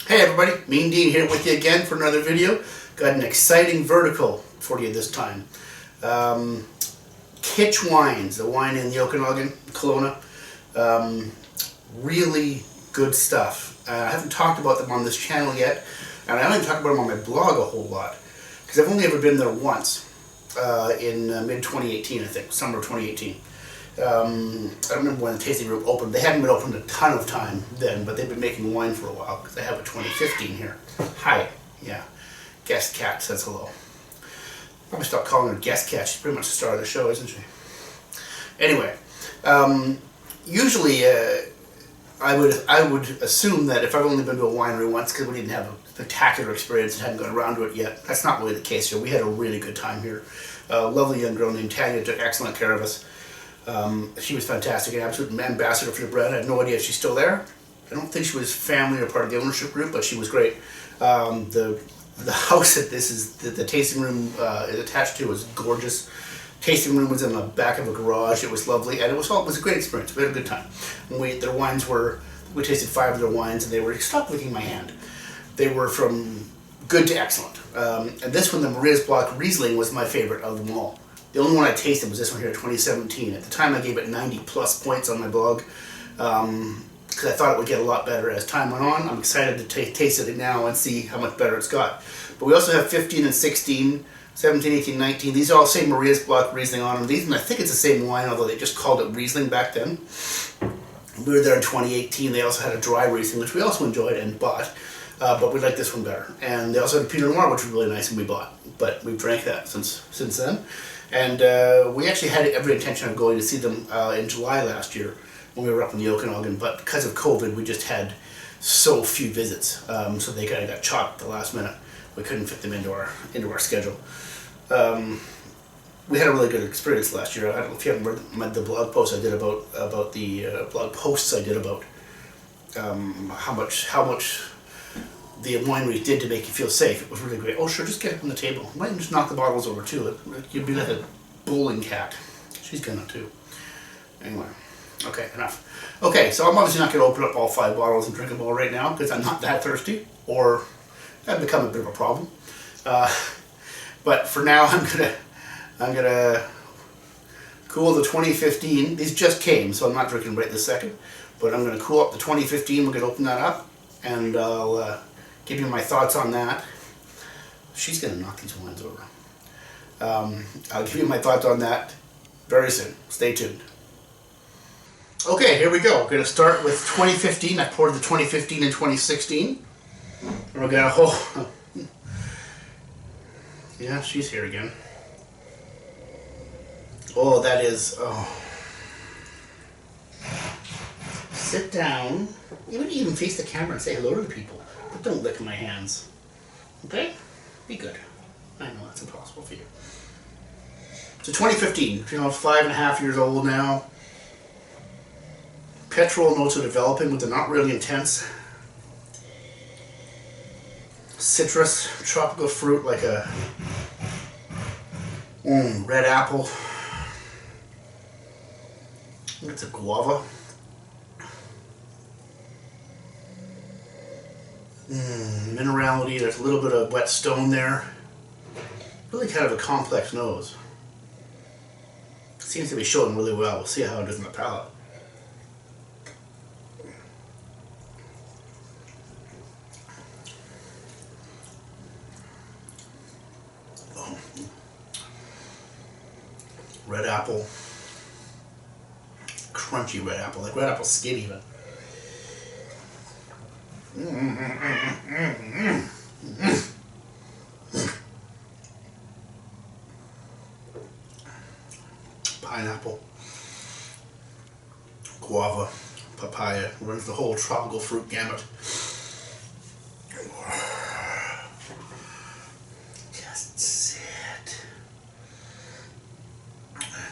Hey everybody, Mean Dean here with you again for another video. Got an exciting vertical for you this time. Kitsch wines, the wine in the Okanagan, Kelowna. Really good stuff. I haven't talked about them on this channel yet, and I haven't talked about them on my blog a whole lot, because I've only ever been there once in mid-2018, I think, summer of 2018. I don't remember when the tasting room opened. They haven't been open a ton of time then, but they've been making wine for a while, because they have a 2015 here. Hi, yeah. Guest Cat says hello. Probably stop calling her Guest Cat. She's pretty much the star of the show, isn't she? Anyway, usually I would assume that if I've only been to a winery once, because we didn't have a spectacular experience and hadn't gone around to it yet, that's not really the case here. We had a really good time here. A lovely young girl named Tanya took excellent care of us. She was fantastic, an absolute ambassador for the brand. I have no idea if she's still there. I don't think she was family or part of the ownership group, but she was great. The house that the tasting room is attached to was gorgeous. Tasting room was in the back of a garage. It was lovely, and it was a great experience. We had a good time. We tasted 5 of their wines, and they were, stop licking my hand. They were from good to excellent. And this one, the Maria's Block Riesling, was my favorite of them all. The only one I tasted was this one here, 2017. At the time, I gave it 90 plus points on my blog, because I thought it would get a lot better as time went on. I'm excited to taste it now and see how much better it's got. But we also have 15 and 16, 17, 18, 19. These all say Maria's Block Riesling on them. These, and I think it's the same wine, although they just called it Riesling back then. We were there in 2018. They also had a dry Riesling, which we also enjoyed and bought. But we liked this one better. And they also had a Pinot Noir, which was really nice, and we bought. But we've drank that since then. And we actually had every intention of going to see them in July last year when we were up in the Okanagan. But because of COVID, we just had so few visits. So they kind of got chopped at the last minute. We couldn't fit them into our schedule. We had a really good experience last year. I don't know if you haven't read the blog posts I did about the blog posts I did about how much the winery did to make you feel safe. It was really great. Oh sure, just get up on the table. Might even just knock the bottles over too. You'd be like a bowling cat. She's gonna too. Anyway, okay, enough. Okay, so I'm obviously not gonna open up all 5 bottles and drink them all right now because I'm not that thirsty, or that'd become a bit of a problem. But for now, I'm gonna cool the 2015. These just came, so I'm not drinking right this second. But I'm gonna cool up the 2015. We're gonna open that up, and I'll give you my thoughts on that. She's gonna knock these wines over. I'll give you my thoughts on that very soon. Stay tuned. Okay, here we go. We're gonna start with 2015. I poured the 2015 and 2016. And we're gonna yeah, she's here again. Oh, that is, oh. Sit down. You would even face the camera and say hello to the people. But don't lick my hands. Okay? Be good. I know that's impossible for you. So 2015, 5.5 years old now. Petrol notes are developing, but they're not really intense. Citrus, tropical fruit like a red apple. I think it's a guava. Minerality, there's a little bit of wet stone there. Really kind of a complex nose. Seems to be showing really well. We'll see how it is in the palate. Oh. Red apple. Crunchy red apple, like red apple skin even. Pineapple, guava, papaya, runs the whole tropical fruit gamut. Just sit.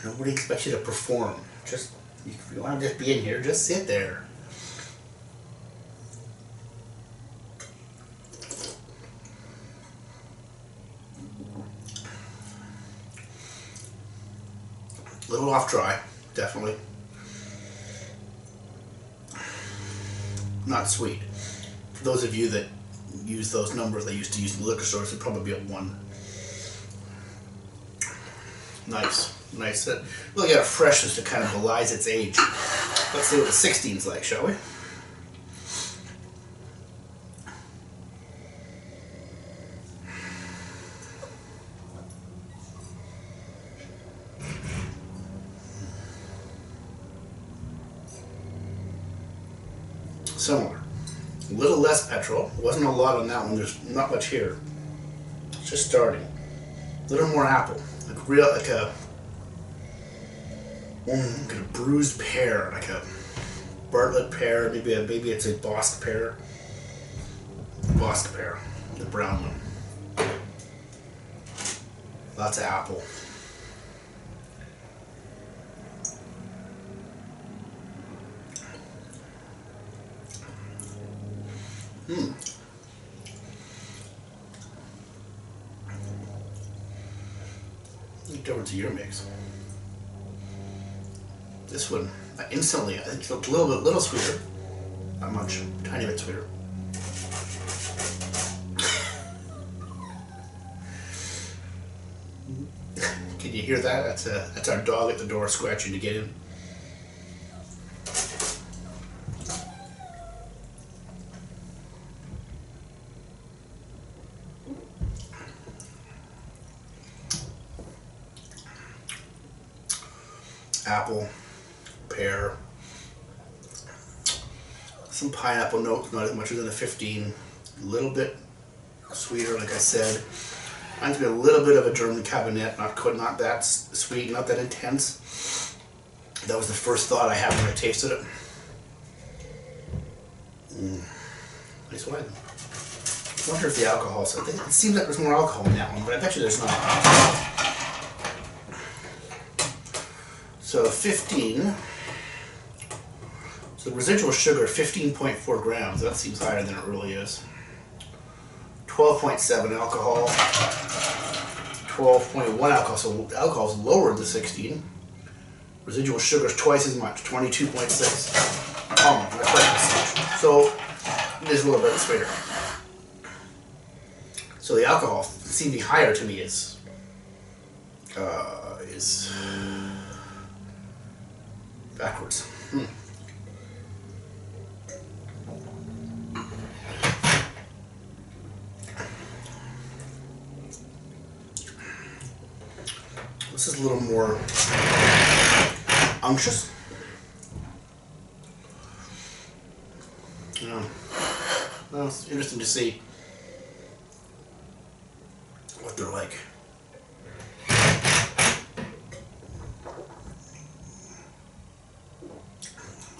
Nobody expects you to perform. Just, if you want to just be in here, just sit there. A little off dry, definitely. Not sweet. For those of you that use those numbers they used to use in the liquor stores, it'd probably be a 1. Nice. Look at a freshness that kind of belies its age. Let's see what the 16's like, shall we? Similar. A little less petrol. Wasn't a lot on that one. There's not much here. It's just starting. A little more apple. Like a bruised pear, like a Bartlett pear. Maybe it's a Bosc pear. Bosc pear, the brown one. Lots of apple. What difference a year makes. This one, instantly, it's a little sweeter. Not much, tiny bit sweeter. Can you hear that? That's our dog at the door scratching to get in. Apple, pear, some pineapple notes, not as much as in a 15. A little bit sweeter, like I said. Reminds me a little bit of a German Cabernet, not that sweet, not that intense. That was the first thought I had when I tasted it. Nice wine. I wonder if the alcohol, so it seems like there's more alcohol in that one, but I bet you there's not. So 15, so the residual sugar, 15.4 grams, that seems higher than it really is. 12.7 alcohol, 12.1 alcohol, so alcohol is lower than 16. Residual sugar is twice as much, 22.6. Almost, not quite as much. So it is a little bit sweeter. So the alcohol seeming higher to me is backwards. This is a little more unctuous. Well, it's interesting to see what they're like.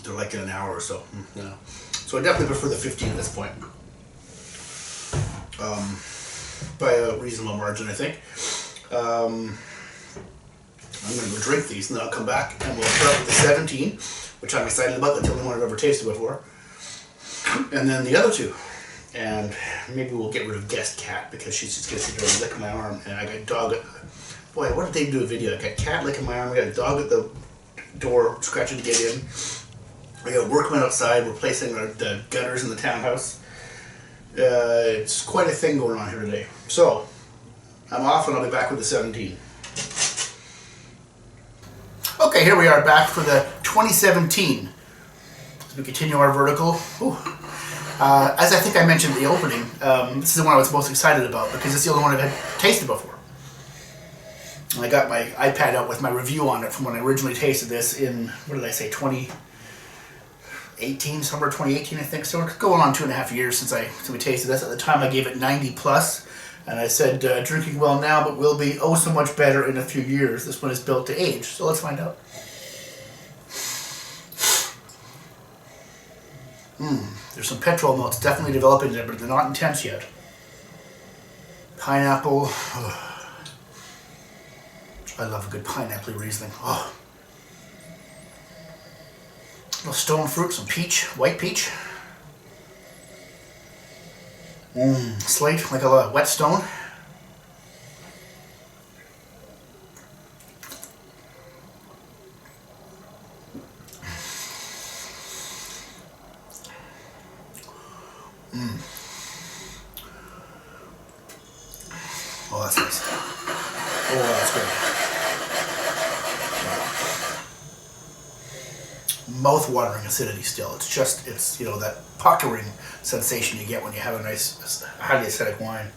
They're like in an hour or so. Yeah. So I definitely prefer the 15 at this point. By a reasonable margin, I think. I'm going to go drink these and then I'll come back and we'll start with the 17, which I'm excited about. That's the only one I've ever tasted before. And then the other two. And maybe we'll get rid of Guest Cat because she's just going to sit there and lick my arm. And I got a dog. Boy, what did they do a video? I got a cat licking my arm. I got a dog at the door scratching to get in. I got workmen outside replacing the gutters in the townhouse. It's quite a thing going on here today. So, I'm off and I'll be back with the 17. Okay, here we are back for the 2017. As we continue our vertical. As I think I mentioned in the opening, this is the one I was most excited about because it's the only one I've had tasted before. And I got my iPad out with my review on it from when I originally tasted this in, what did I say, 2018, somewhere 2018 I think. So it's going on 2.5 years since we tasted this. At the time I gave it 90 plus. And I said, drinking well now, but will be oh so much better in a few years. This one is built to age, so let's find out. There's some petrol notes definitely developing there, but they're not intense yet. Pineapple. Oh. I love a good pineapple Riesling. Oh. A little stone fruit, some peach, white peach. Slate, like a wet stone. good. Mouth-watering acidity still. It's just, it's, you know, that puckering sensation you get when you have a nice, highly acidic wine.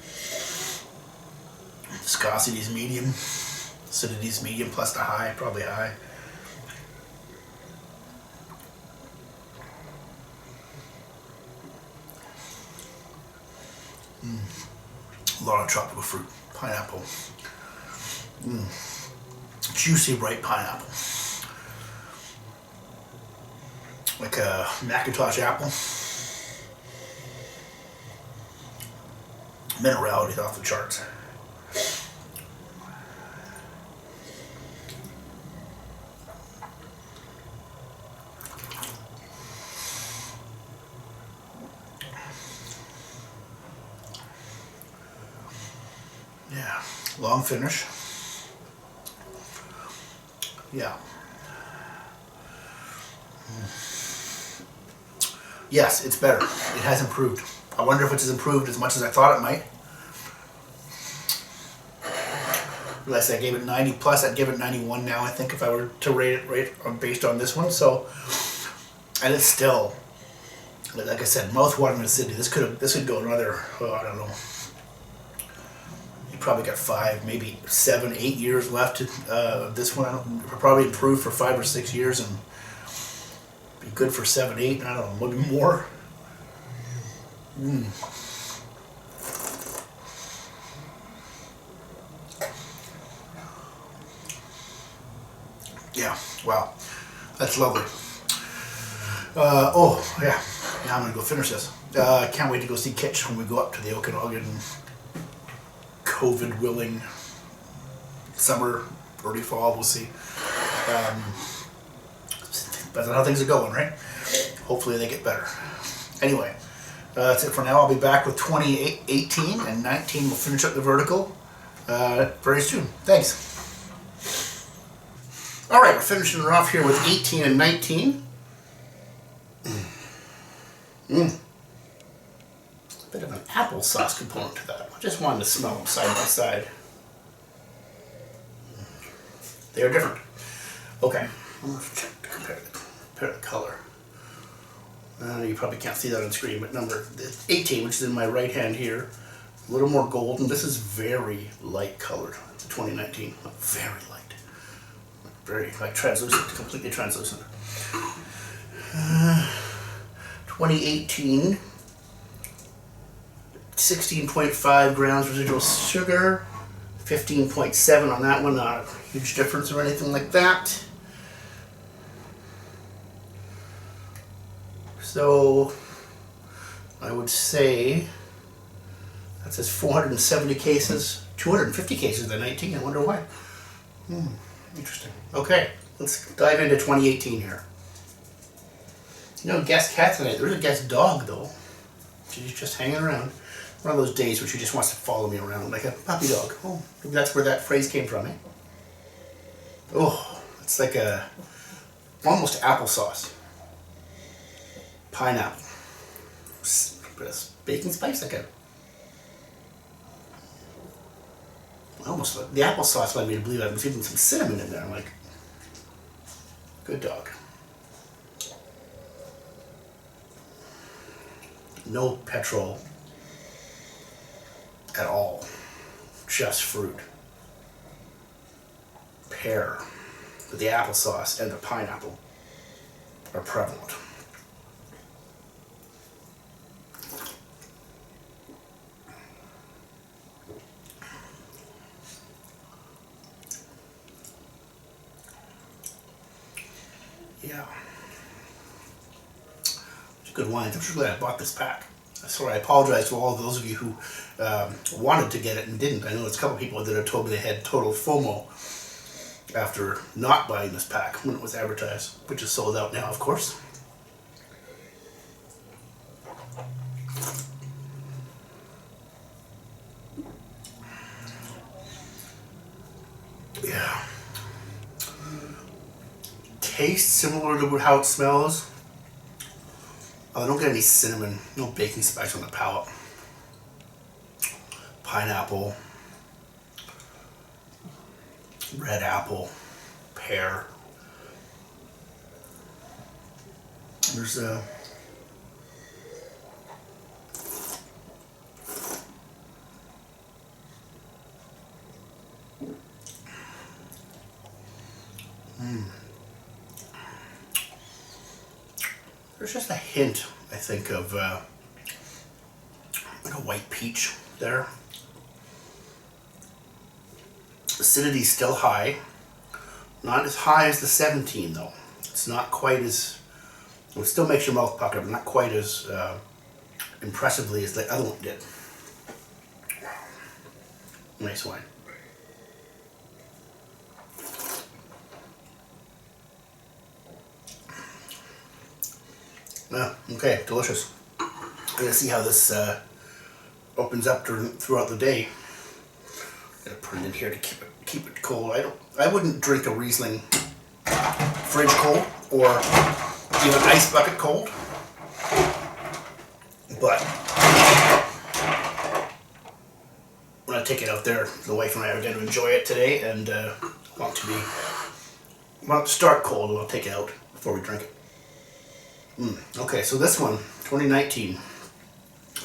Viscosity is medium. Acidity is medium plus the high, probably high. A lot of tropical fruit. Pineapple. Juicy, ripe pineapple. Like a Macintosh apple. Minerality off the charts. Yeah, long finish. Yeah. Yes, it's better. It has improved. I wonder if it's improved as much as I thought it might. Realized I gave it 90 plus. I'd give it 91 now, I think, if I were to rate it based on this one. So, and it's still, like I said, mouth-watering acidity. This could go another, I don't know. You probably got 5, maybe 7, 8 years left. This one probably improved for 5 or 6 years and be good for 7, 8. I don't know, maybe more. Yeah, wow, that's lovely. Oh yeah, now I'm gonna go finish this. Can't wait to go see Kitsch when we go up to the Okanagan. COVID willing, summer, early fall, we'll see. That's how things are going, right? Hopefully they get better. Anyway, that's it for now. I'll be back with 2018 and 19. We'll finish up the vertical very soon. Thanks. All right, we're finishing it off here with 18 and 19. Bit of an applesauce component to that. I just wanted to smell them side by side. They are different. Okay, I'm going to check to compare the color. You probably can't see that on screen, but number 18, which is in my right hand here, a little more golden. This is very light colored. It's a 2019, very light. Very like translucent, completely translucent. 2018, 16.5 grams residual sugar, 15.7 on that one, not a huge difference or anything like that. So I would say that says 470 cases, 250 cases of the 19, I wonder why. Interesting. Okay, let's dive into 2018 here. No guest cat tonight. There's a guest dog though. She's just hanging around. One of those days where she just wants to follow me around like a puppy dog. Oh, maybe that's where that phrase came from, eh? Oh, it's like almost applesauce. Pineapple. Bit of baking spice, like almost like the applesauce led me to believe I was even some cinnamon in there. I'm like, good dog. No petrol at all. Just fruit. Pear. But the applesauce and the pineapple are prevalent. Yeah. It's good wines. I'm sure glad I bought this pack. Sorry, I apologize to all of those of you who wanted to get it and didn't. I know there's a couple people that have told me they had total FOMO after not buying this pack when it was advertised, which is sold out now, of course. Yeah. Tastes similar to how it smells. I don't get any cinnamon, no baking spice on the palate. Pineapple. red apple, pear. There's a there's just a hint, I think, of like a white peach there. Acidity's still high. Not as high as the 17 though. It's not quite as, it still makes your mouth pucker, but not quite as impressively as the other one did. Nice wine. Yeah, okay, delicious. I'm gonna see how this opens up throughout the day. Gotta put it in here to keep it cold. I wouldn't drink a Riesling fridge cold or even ice bucket cold, but when I take it out there, the wife and I are going to enjoy it today, and want to start cold, and I'll take it out before we drink it. Okay, so this one, 2019,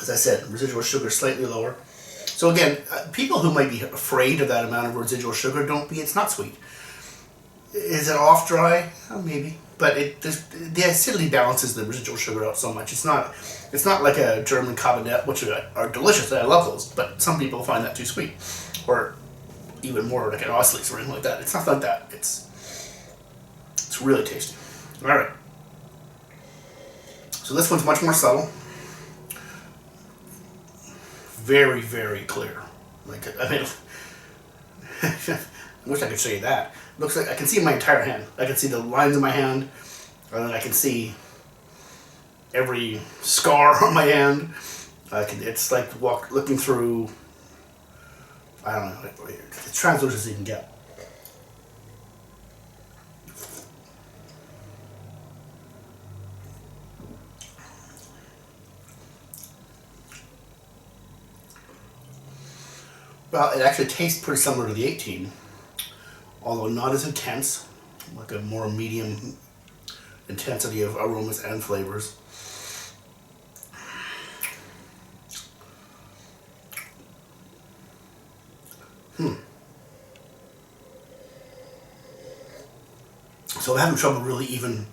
as I said, residual sugar slightly lower. So again, people who might be afraid of that amount of residual sugar, don't be. It's not sweet. Is it off dry? Maybe, but the acidity balances the residual sugar out so much. It's not like a German Cabernet, which are delicious. I love those, but some people find that too sweet, or even more like an Ausley's or anything like that. It's not like that. It's really tasty. All right. So this one's much more subtle. Very, very clear. Like, I mean, I wish I could show you that. Looks like I can see my entire hand. I can see the lines of my hand, and then I can see every scar on my hand. It's like looking through, I don't know, it's translucent as you can get. Well, it actually tastes pretty similar to the 18, although not as intense, like a more medium intensity of aromas and flavors. So I'm having trouble really even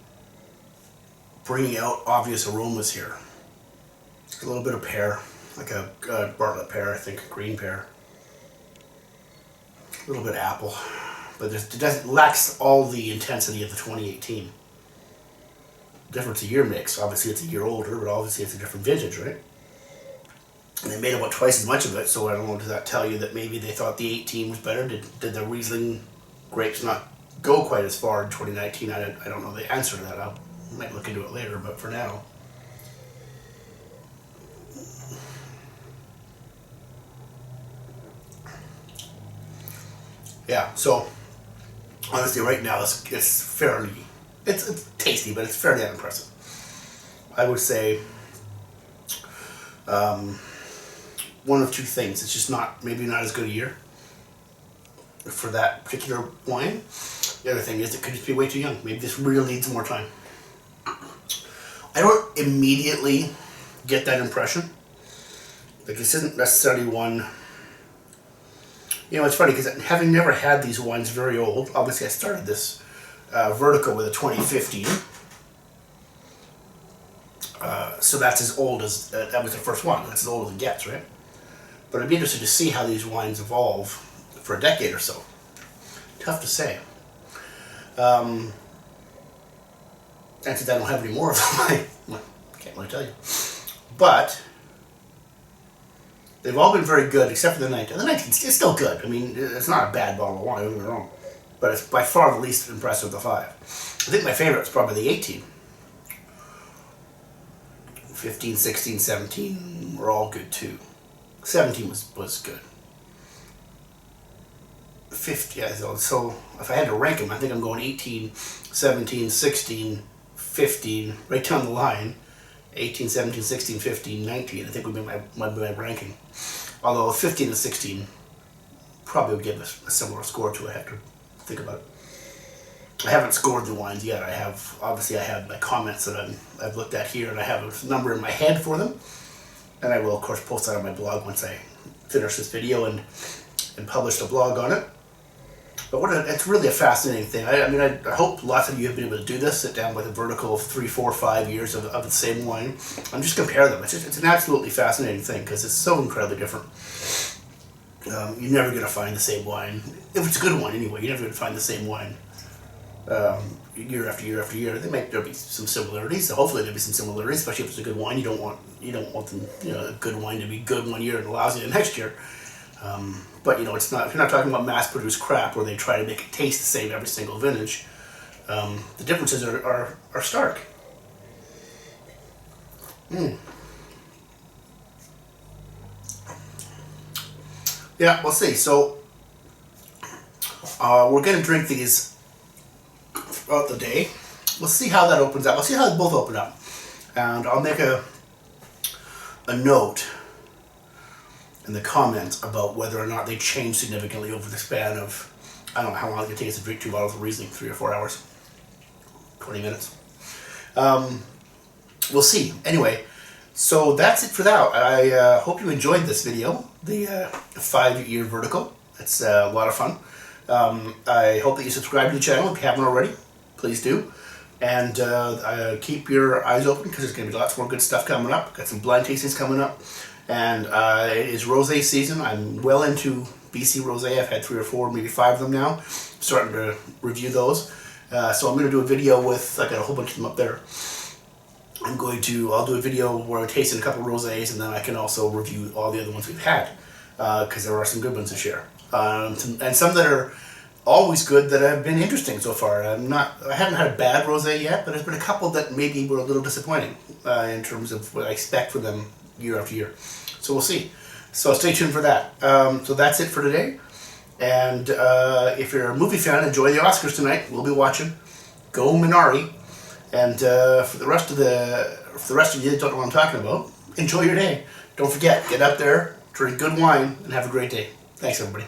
bringing out obvious aromas here. A little bit of pear, like a Bartlett pear, I think, a green pear. A little bit of apple, but it lacks all the intensity of the 2018. Difference a year mix. Obviously it's a year older, but obviously it's a different vintage, right? And they made about twice as much of it, so I don't know, does that tell you that maybe they thought the 18 was better? Did the Riesling grapes not go quite as far in 2019? I don't know the answer to that. I might look into it later, but for now. Yeah, so honestly right now it's fairly, it's tasty, but it's fairly unimpressive. I would say one of two things. It's just maybe not as good a year for that particular wine. The other thing is it could just be way too young. Maybe this really needs more time. I don't immediately get that impression. Like, this isn't necessarily one. You know, it's funny because having never had these wines very old, obviously I started this Vertical with a 2015. So that's as old as, that was the first one. That's as old as it gets, right? But I'd be interested to see how these wines evolve for a decade or so. Tough to say. And since I don't have any more of them, I can't really tell you. But they've all been very good, except for the 19. The 19 is still good. I mean, it's not a bad bottle of wine, don't get me wrong. But it's by far the least impressive of the five. I think my favorite is probably the 18. 15, 16, 17 were all good too. 17 was good. 50, yeah, so if I had to rank them, I think I'm going 18, 17, 16, 15, right down the line. 18, 17, 16, 15, 19, I think would be my ranking. Although 15 and 16 probably would give a similar score to a Hector. think about it. I haven't scored the wines yet. I have my comments that I've looked at here, and I have a number in my head for them. And I will, of course, post that on my blog once I finish this video and publish the blog on it. But it's really a fascinating thing. I hope lots of you have been able to do this, sit down with a vertical of 3, 4, 5 years of the same wine and just compare them. It's an absolutely fascinating thing because it's so incredibly different. You're never going to find the same wine. If it's a good wine anyway, you're never going to find the same wine year after year after year. There'll be some similarities. Hopefully there'll be some similarities, especially if it's a good wine. You don't want them, a good wine to be good one year and lousy the next year. But it's not. If you're not talking about mass-produced crap where they try to make it taste the same every single vintage, the differences are stark. Yeah, we'll see. So we're going to drink these throughout the day. We'll see how that opens up. We'll see how they both open up, and I'll make a note in the comments about whether or not they change significantly over the span of, I don't know how long it takes to drink 2 bottles of Riesling, 3 or 4 hours, 20 minutes. We'll see. Anyway, so that's it for now. I hope you enjoyed this video, the 5-year vertical. It's a lot of fun. I hope that you subscribe to the channel if you haven't already. Please do. And keep your eyes open because there's going to be lots more good stuff coming up. Got some blind tastings coming up. And it is rosé season. I'm well into BC rosé. I've had 3 or 4, maybe 5 of them now. Starting to review those. So I'm going to do a video with, I got a whole bunch of them up there. I'll do a video where I'm tasting a couple rosés, and then I can also review all the other ones we've had. Because there are some good ones to share. And some that are always good that have been interesting so far. I haven't had a bad rosé yet, but there's been a couple that maybe were a little disappointing in terms of what I expect from them year after year. So we'll see. So stay tuned for that. So that's it for today. And if you're a movie fan, enjoy the Oscars tonight. We'll be watching. Go Minari. And for the rest of you that don't know what I'm talking about, enjoy your day. Don't forget, get out there, drink good wine, and have a great day. Thanks, everybody.